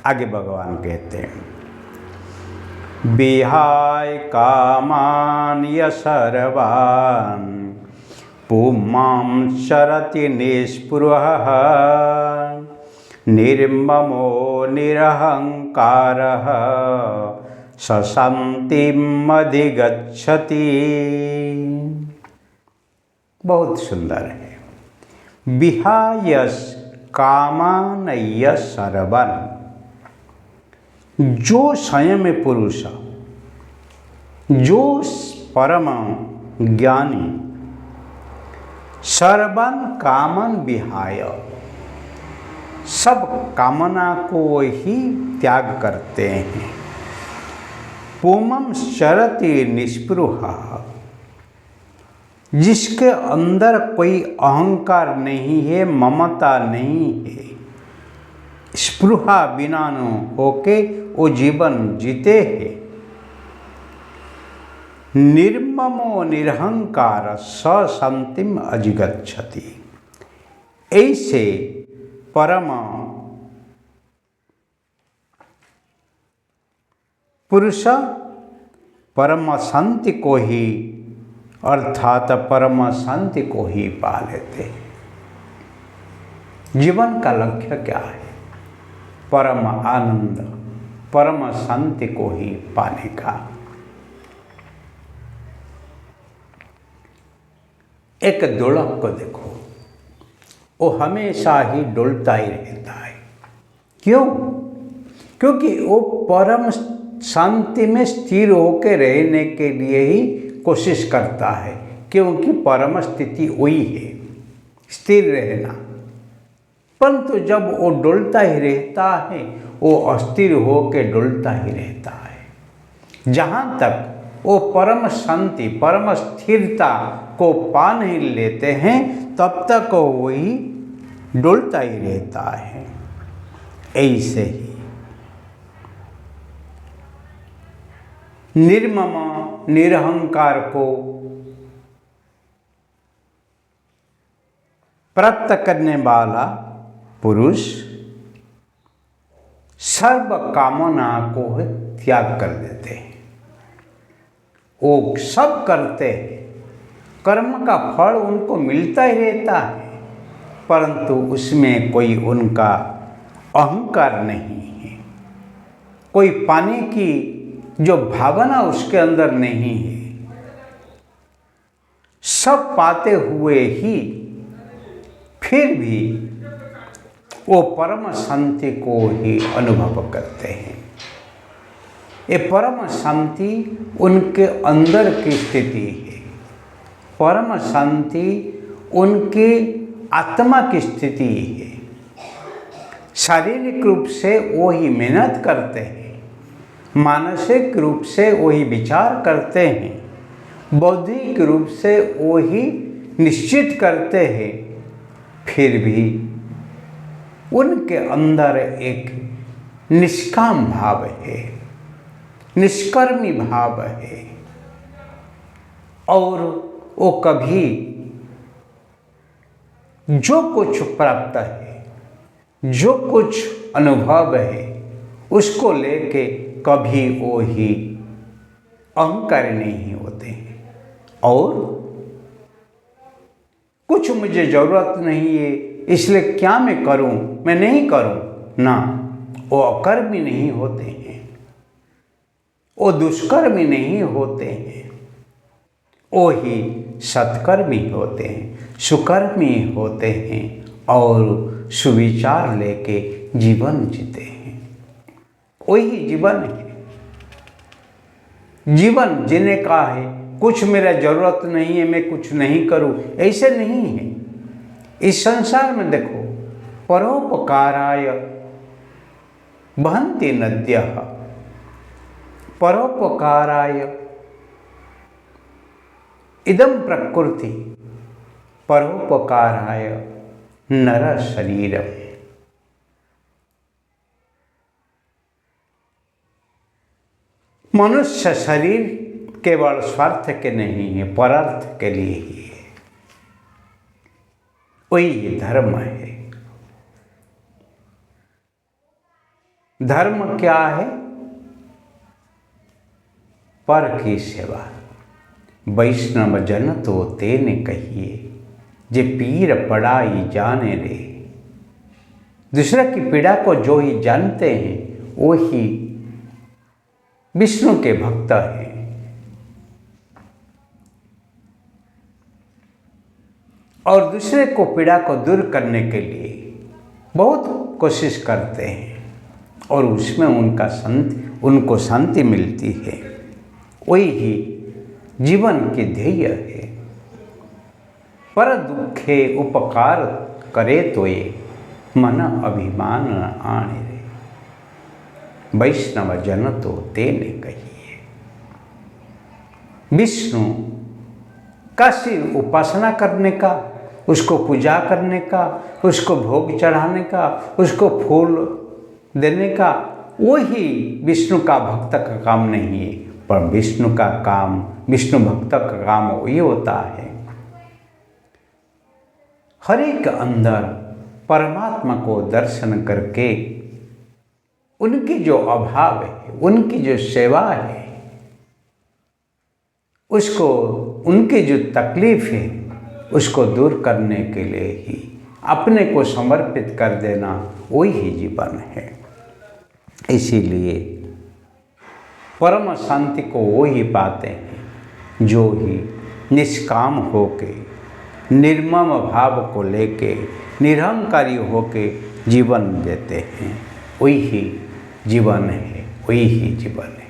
आगे भगवान कहते हैं, विहाय कामान सर्वान पुमां चरति निस्पृहः निर्ममो निरहंकारः स शान्तिम् अधिगच्छति। बहुत सुंदर है। विहाय कामान सर्वन, जो संयम पुरुष, जो परम ज्ञानी, सर्वन कामन विहाय, सब कामना को ही त्याग करते हैं। पुमं चरति निस्पृहा, जिसके अंदर कोई अहंकार नहीं है, ममता नहीं है, स्पृहा बिना न होके वो जीवन जीते हैं। निर्ममो निरहंकार स शांतिम अधिगच्छति, ऐसे परम पुरुष परम शांति को ही, अर्थात परम शांति को ही पा लेते हैं। जीवन का लक्ष्य क्या है? परम आनंद, परम शांति को ही पाने का। एक दोलक को देखो, वो हमेशा ही डोलता ही रहता है। क्यों? क्योंकि वो परम शांति में स्थिर होकर रहने के लिए ही कोशिश करता है, क्योंकि परम स्थिति वही है, स्थिर रहना। परंतु जब वो डोलता ही रहता है, वो अस्थिर होकर डोलता ही रहता है। जहाँ तक वो परम शांति, परम स्थिरता को पा नहीं लेते हैं, तब तक वही डोलता ही रहता है। ऐसे ही निर्मम निरहंकार को प्राप्त करने वाला पुरुष सर्व कामना को त्याग कर देते हैं। वो सब करते हैं, कर्म का फल उनको मिलता ही रहता है, परंतु उसमें कोई उनका अहंकार नहीं है, कोई पाने की जो भावना उसके अंदर नहीं है। सब पाते हुए ही फिर भी वो परम शांति को ही अनुभव करते हैं। ये परम शांति उनके अंदर की स्थिति है। परम शांति उनकी आत्मा की स्थिति है। शारीरिक रूप से वो ही मेहनत करते हैं, मानसिक रूप से वो ही विचार करते हैं, बौद्धिक रूप से वो ही निश्चित करते हैं, फिर भी उनके अंदर एक निष्काम भाव है, निष्कर्मी भाव है, और वो कभी जो कुछ प्राप्त है, जो कुछ अनुभव है, उसको लेके कभी वो ही अहंकारी नहीं होते हैं। और कुछ मुझे ज़रूरत नहीं है, इसलिए क्या मैं करूं, मैं नहीं करूं ना, वो अकर्मी नहीं होते हैं, वो दुष्कर्मी नहीं होते हैं, वो ही सत्कर्मी होते हैं, सुकर्मी होते हैं और सुविचार लेके जीवन जीते हैं। वही जीवन है। जीवन जीने का है, कुछ मेरा जरूरत नहीं है, मैं कुछ नहीं करूं, ऐसे नहीं है। इस संसार में देखो, परोपकाराय बहन्ति नद्यः, परोपकाराय इदं प्रकृति, परोपकाराय नर शरीरम। मनुष्य शरीर केवल स्वार्थ के नहीं है, परर्थ के लिए ही है। वही धर्म है। धर्म क्या है? पर की सेवा। वैष्णव जन तो तेने कहिए, जे पीर पड़ाई जाने रे। दूसरे की पीड़ा को जो ही जानते हैं वो ही विष्णु के भक्त हैं। और दूसरे को पीड़ा को दूर करने के लिए बहुत कोशिश करते हैं और उसमें उनको शांति मिलती है। वही ही जीवन के ध्येय है। पर दुखे उपकार करे तो ये मन अभिमान न आने रे। वैष्णव जन तो तेने कहिए। विष्णु का सिर्फ उपासना करने का, उसको पूजा करने का, उसको भोग चढ़ाने का, उसको फूल देने का, वही विष्णु का भक्त का काम नहीं है। पर विष्णु का काम, विष्णु भक्त का काम वही होता है हर एक अंदर परमात्मा को दर्शन करके उनकी जो अभाव है, उनकी जो सेवा है, उसको, उनकी जो तकलीफ है उसको दूर करने के लिए ही अपने को समर्पित कर देना वही जीवन है। इसीलिए परम शांति को वो ही पाते हैं जो ही निष्काम होके, निर्मम भाव को लेके, निरहंकारी होके जीवन देते हैं। वही जीवन है, वही जीवन है।